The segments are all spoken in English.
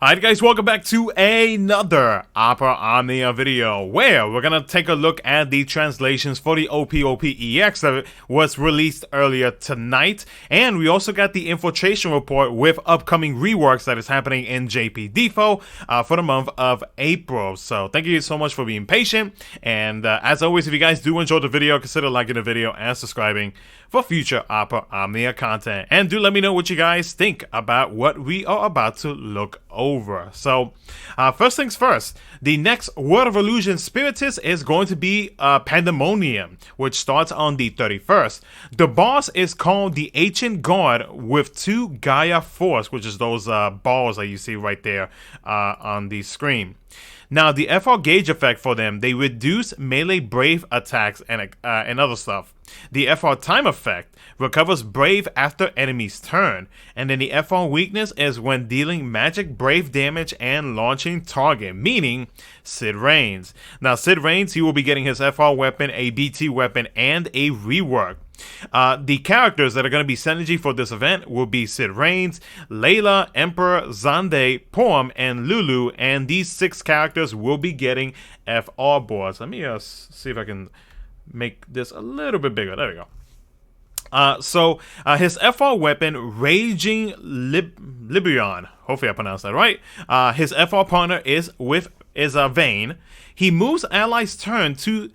Alright guys, welcome back to another Opera Omnia video where we're gonna take a look at the translations for the OPOPEX that was released earlier tonight, and we also got the infiltration report with upcoming reworks that is happening in DFFOO for the month of April. So thank you so much for being patient, and as always, if you guys do enjoy the video, consider liking the video and subscribing for future Opera Omnia content, and do let me know what you guys think about what we are about to look over. So first things first, the next World of Illusion Spiritist is going to be Pandemonium, which starts on the 31st. The boss is called the Ancient Guard with 2 Gaia Force, which is those balls that you see right there on the screen. Now, the FR gauge effect for them, they reduce melee brave attacks and other stuff. The FR time effect recovers brave after enemy's turn. And then the FR weakness is when dealing magic brave damage and launching target, meaning Sid Reigns. Now, Sid Reigns, he will be getting his FR weapon, a BT weapon, and a rework. The characters that are going to be synergy for this event will be Sid Reigns, Layla, Emperor, Zande, Poem, and Lulu, and these 6 characters will be getting FR boards. Let me see if I can make this a little bit bigger. There we go. So his FR weapon, Raging Librion, hopefully I pronounced that right. His FR partner is Vayne. He moves allies' turn to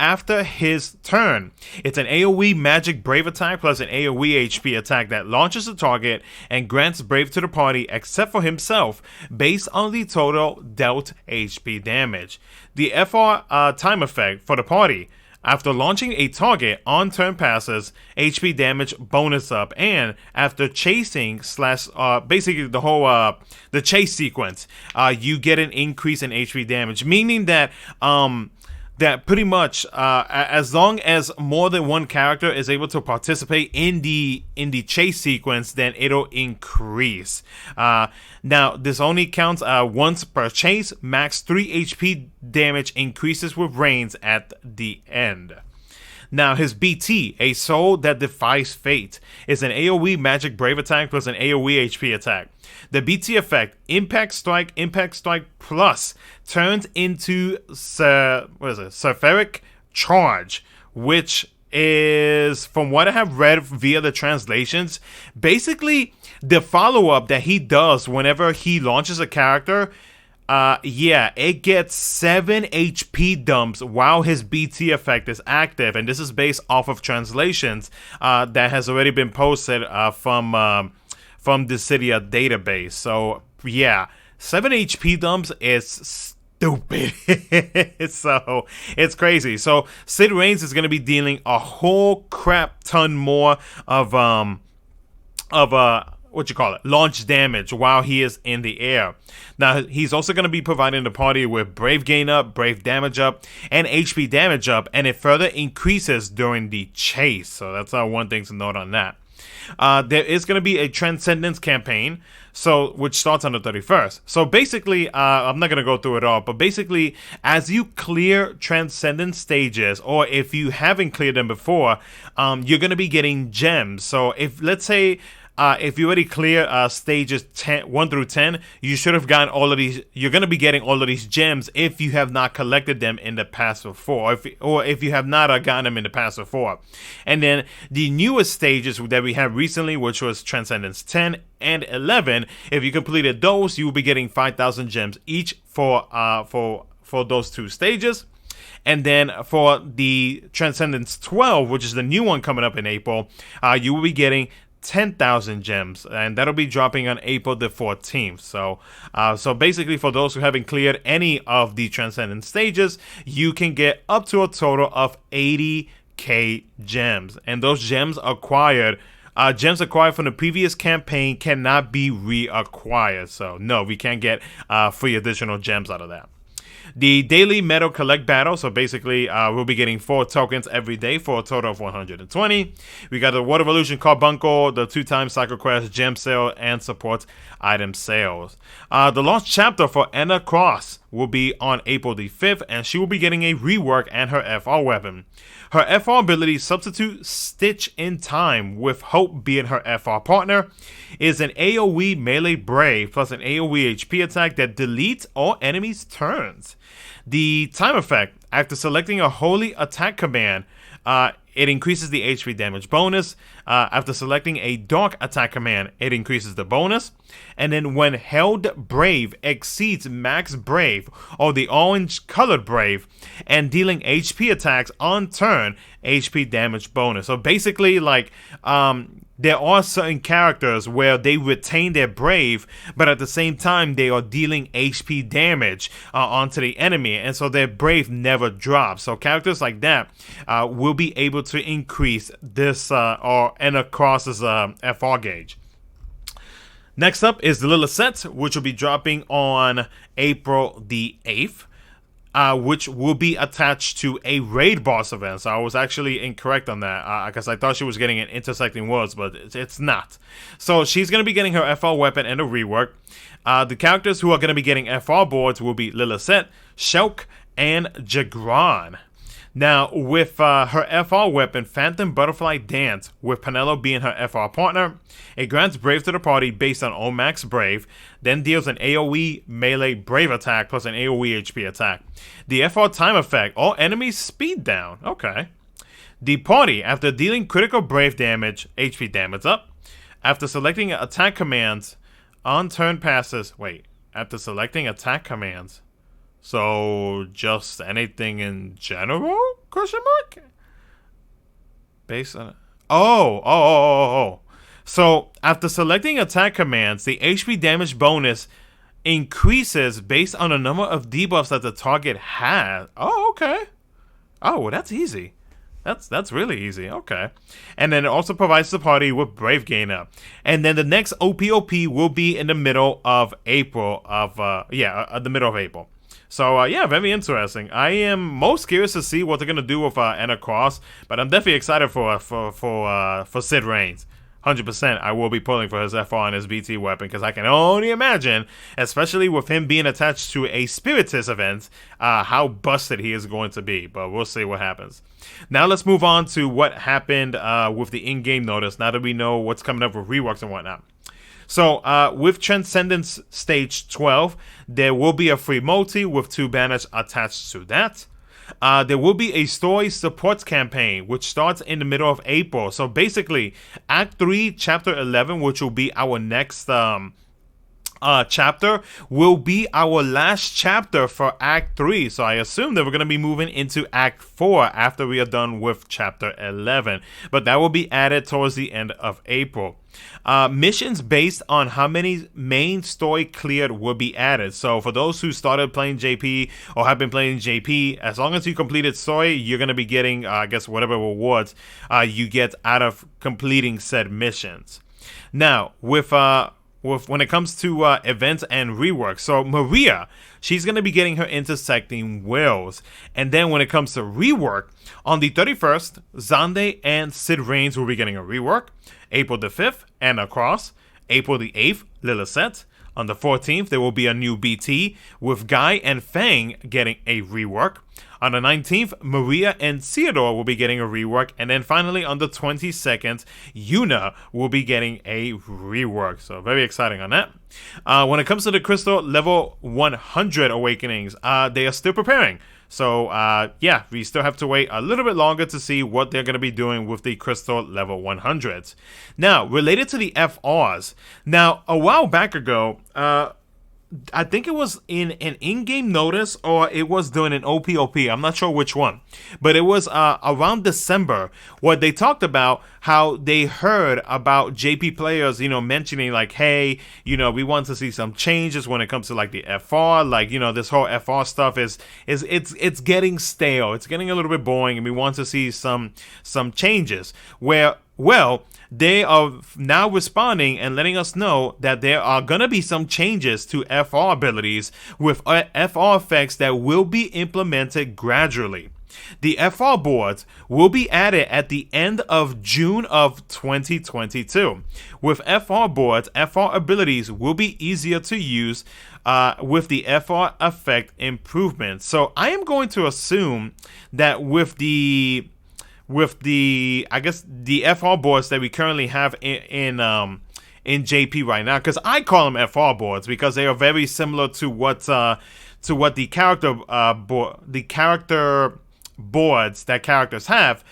after his turn. It's an AoE magic brave attack plus an AoE HP attack that launches the target and grants brave to the party except for himself based on the total dealt HP damage. The FR time effect for the party: after launching a target on turn passes, HP damage bonus up, and after chasing basically the whole the chase sequence, you get an increase in HP damage, meaning that that pretty much as long as more than one character is able to participate in the chase sequence, then it'll increase. Now this only counts once per chase. Max 3 HP damage increases with Reigns at the end. Now his BT, a soul that defies fate, is an AoE magic brave attack plus an AoE HP attack. The BT effect, Impact Strike Plus, turns into Serpheric Charge, which is, from what I have read via the translations, basically the follow-up that he does whenever he launches a character. It gets 7 HP dumps while his BT effect is active, and this is based off of translations that has already been posted from the Cydia database. So yeah, 7 HP dumps is stupid. So it's crazy. So Sid Reigns is going to be dealing a whole crap ton more of launch damage while he is in the air. Now he's also going to be providing the party with brave gain up, brave damage up, and HP damage up, and it further increases during the chase. So that's one thing to note on that. There is going to be a Transcendence campaign, which starts on the 31st. So basically, I'm not going to go through it all, but basically, as you clear Transcendence stages, or if you haven't cleared them before, you're going to be getting gems. So if, let's say, if you already clear stages 1 through 10, you should have gotten all of these. You're going to be getting all of these gems if you have not collected them in the past before, or if you have not gotten them in the past before. And then the newest stages that we have recently, which was Transcendence 10 and 11, if you completed those, you will be getting 5,000 gems each for those 2 stages. And then for the Transcendence 12, which is the new one coming up in April, you will be getting 10,000 gems, and that'll be dropping on April the 14th. So basically, for those who haven't cleared any of the Transcendence stages, you can get up to a total of 80k gems, and those gems acquired from the previous campaign cannot be reacquired. So no, we can't get free additional gems out of that. The daily medal collect battle, so basically we'll be getting 4 tokens every day for a total of 120. We got the World of Illusion Carbuncle, the 2x Cycle Quest gem sale, and support item sales. The launch chapter for Anna Cross will be on April the 5th, and she will be getting a rework and her FR weapon. Her FR ability, Substitute Stitch in Time, with Hope being her FR partner, is an AoE melee brave plus an AoE HP attack that deletes all enemies' turns. The time effect, after selecting a holy attack command, it increases the HP damage bonus. After selecting a dark attack command, it increases the bonus. And then when held brave exceeds max brave or the orange colored brave and dealing HP attacks on turn, HP damage bonus. So basically, like, there are certain characters where they retain their brave, but at the same time they are dealing HP damage onto the enemy, and so their brave never drops. So characters like that will be able to increase this and across this FR gauge. Next up is the Lilith, which will be dropping on April the 8th. Which will be attached to a raid boss event. So I was actually incorrect on that because I thought she was getting an intersecting worlds, but it's not. So she's going to be getting her FR weapon and a rework. The characters who are going to be getting FR boards will be Lilith, Shulk, and Jagran. Now, with her FR weapon, Phantom Butterfly Dance, with Penelo being her FR partner, it grants Brave to the party based on Omax Brave, then deals an AoE melee Brave attack plus an AoE HP attack. The FR time effect, all enemies speed down. Okay. The party, after dealing critical Brave damage, HP damage up. After selecting attack commands on turn passes, after selecting attack commands. So, just anything in general? Question mark? Based on... Oh. So, after selecting attack commands, the HP damage bonus increases based on the number of debuffs that the target has. Oh, okay. Oh, well, that's easy. That's really easy. Okay. And then it also provides the party with Brave gain up. And then the next OPOP will be in the middle of April the middle of April. So, very interesting. I am most curious to see what they're going to do with Anna Cross, but I'm definitely excited for Sid Reigns. 100% I will be pulling for his FR and his BT weapon, because I can only imagine, especially with him being attached to a Spiritist event, how busted he is going to be. But we'll see what happens. Now let's move on to what happened with the in-game notice, now that we know what's coming up with Reworks and whatnot. So, with Transcendence Stage 12, there will be a free multi with 2 banners attached to that. There will be a story support campaign, which starts in the middle of April. So, basically, Act 3, Chapter 11, which will be our next chapter, will be our last chapter for Act 3. So I assume that we're going to be moving into Act 4 after we are done with Chapter 11. But that will be added towards the end of April. Missions based on how many main story cleared will be added. So for those who started playing JP or have been playing JP, as long as you completed story, you're going to be getting, whatever rewards you get out of completing said missions. Now, when it comes to events and reworks, so Maria, she's going to be getting her intersecting wills. And then when it comes to rework, on the 31st, Xande and Sid Reigns will be getting a rework. April the 5th, Anna Cross. April the 8th, Lilith. On the 14th, there will be a new BT, with Guy and Fang getting a rework. On the 19th, Maria and Theodore will be getting a rework. And then finally, on the 22nd, Yuna will be getting a rework. So very exciting on that. When it comes to the Crystal Level 100 Awakenings, they are still preparing. So, we still have to wait a little bit longer to see what they're going to be doing with the Crystal Level 100s. Now, related to the FRs. Now, a while back ago, I think it was in an in-game notice or it was during an OPOP. I'm not sure which one. But it was around December where they talked about how they heard about JP players, mentioning like, hey, we want to see some changes when it comes to like the FR. Like, this whole FR stuff it's getting stale. It's getting a little bit boring, and we want to see some changes where, well, they are now responding and letting us know that there are going to be some changes to FR abilities with FR effects that will be implemented gradually. The FR boards will be added at the end of June of 2022. With FR boards, FR abilities will be easier to use with the FR effect improvement. So I am going to assume that with the I guess the FR boards that we currently have in JP right now, because I call them FR boards because they are very similar to what the character boards that characters have,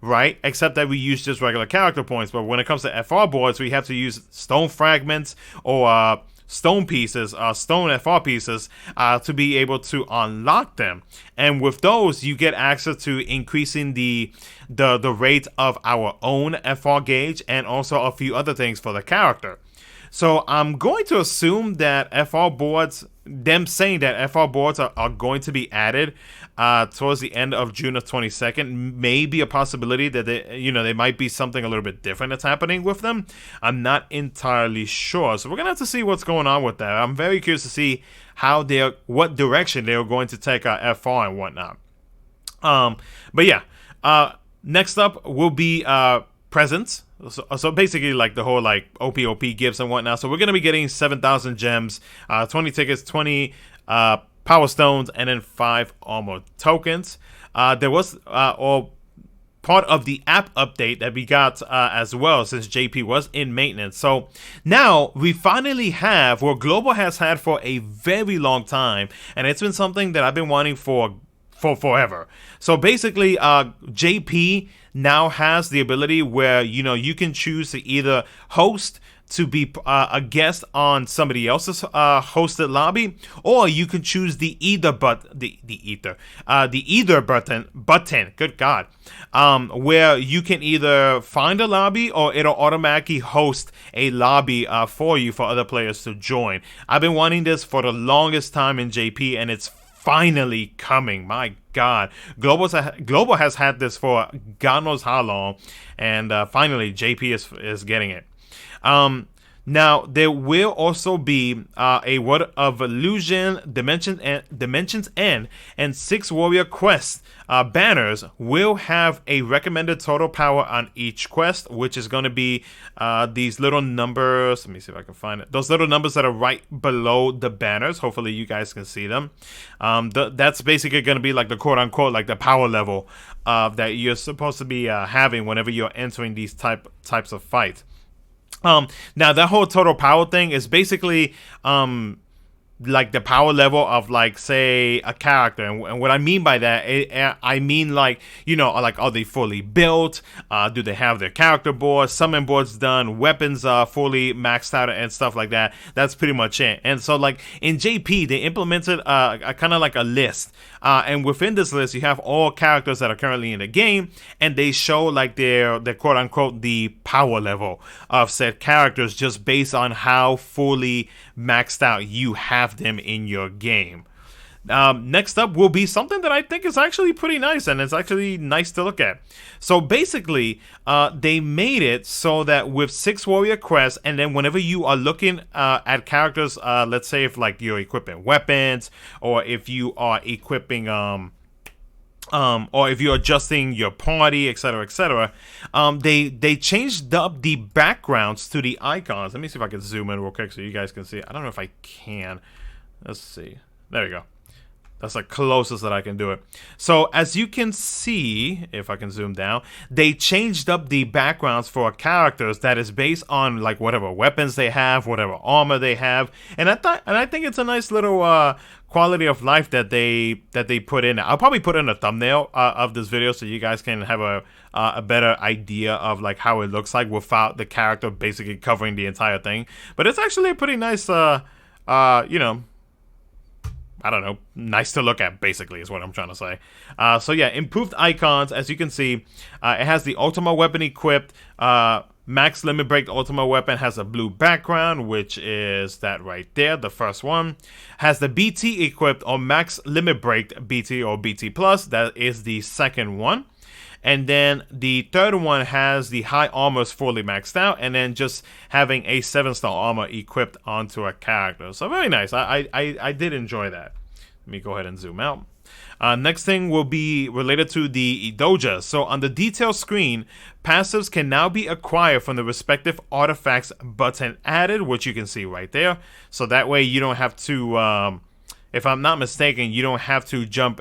right? Except that we use just regular character points. But when it comes to FR boards, we have to use stone fragments or stone pieces, stone FR pieces, to be able to unlock them. And with those, you get access to increasing the rate of our own FR gauge and also a few other things for the character. So I'm going to assume that FR boards, them saying that FR boards are going to be added towards the end of June of 22nd, may be a possibility that they might be something a little bit different that's happening with them. I'm not entirely sure. So we're gonna have to see what's going on with that. I'm very curious to see what direction they're going to take FR and whatnot. But yeah, next up will be presents. So basically, like the whole like OP gifts and whatnot. So we're gonna be getting 7,000 gems, 20 tickets, 20 power stones, and then 5 armor tokens. There was or part of the app update that we got as well, since JP was in maintenance. So now we finally have what Global has had for a very long time, and it's been something that I've been wanting for forever. So basically, JP now has the ability where you can choose to either host to be a guest on somebody else's hosted lobby, or you can choose the either button. Good God, where you can either find a lobby or it'll automatically host a lobby for you for other players to join. I've been wanting this for the longest time in JP, and it's finally coming. My God, Global has had this for God knows how long, and finally JP is getting it. Now there will also be a Word of Illusion, Dimensions End, and 6 Warrior Quests banners will have a recommended total power on each quest, which is going to be these little numbers. Let me see if I can find it. Those little numbers that are right below the banners. Hopefully you guys can see them. That's basically going to be like the quote-unquote like the power level that you're supposed to be having whenever you're entering these types of fights. Now that whole total power thing is basically like the power level of, like, say a character, and what I mean by that, I mean like, like, are they fully built? Do they have their character boards, summon boards done, weapons fully maxed out, and stuff like that? That's pretty much it. And so, like, in JP, they implemented a kind of like a list, and within this list, you have all characters that are currently in the game, and they show like their quote unquote the power level of said characters just based on how fully maxed out you have them in your game. Next up will be something that I think is actually pretty nice, and it's actually nice to look at. So basically, they made it so that with 6 warrior quests, and then whenever you are looking at characters, let's say if like you're equipping weapons, or if you are equipping or if you're adjusting your party, etc., they changed up the backgrounds to the icons. Let me see if I can zoom in real quick so you guys can see. I don't know if I can. Let's see. There we go. That's the closest that I can do it. So as you can see, if I can zoom down, they changed up the backgrounds for characters that is based on like whatever weapons they have, whatever armor they have, and I think it's a nice little quality of life that they put in. I'll probably put in a thumbnail of this video so you guys can have a better idea of like how it looks like without the character basically covering the entire thing. But it's actually a pretty nice, I don't know, nice to look at, basically, is what I'm trying to say. So yeah, improved icons, as you can see. It has the Ultima weapon equipped. Max Limit Break Ultima weapon has a blue background, which is that right there, the first one. Has the BT equipped, or Max Limit Break BT or BT Plus, that is the second one. And then the third one has the high armors fully maxed out, and then just having a 7-star armor equipped onto a character. So very nice. I did enjoy that. Let me go ahead and zoom out. Next thing will be related to the doja. So on the detail screen, passives can now be acquired from the respective artifacts button added, which you can see right there. So that way you don't have to, if I'm not mistaken, you don't have to jump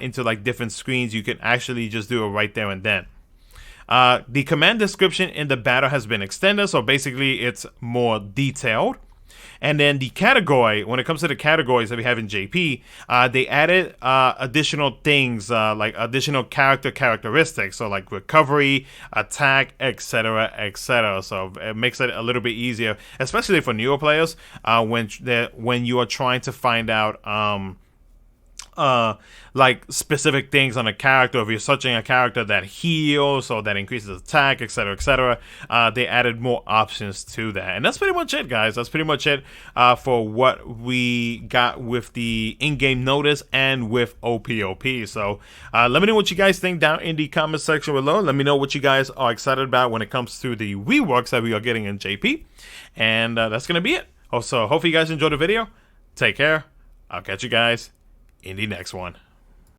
into like different screens. You can actually just do it right there and then. The command description in the battle has been extended, so basically it's more detailed. And then the category, when it comes to the categories that we have in JP, they added additional things, like additional characteristics, so like recovery, attack, etc., etc. So it makes it a little bit easier, especially for newer players, when you are trying to find out like specific things on a character. If you're searching a character that heals or that increases attack, etc., etc., they added more options to that. And that's pretty much it, guys. That's pretty much it for what we got with the in-game notice and with OPOP. So let me know what you guys think down in the comment section below. Let me know what you guys are excited about when it comes to the reworks that we are getting in JP. And that's gonna be it. Also, hopefully you guys enjoyed the video. Take care. I'll catch you guys in the next one.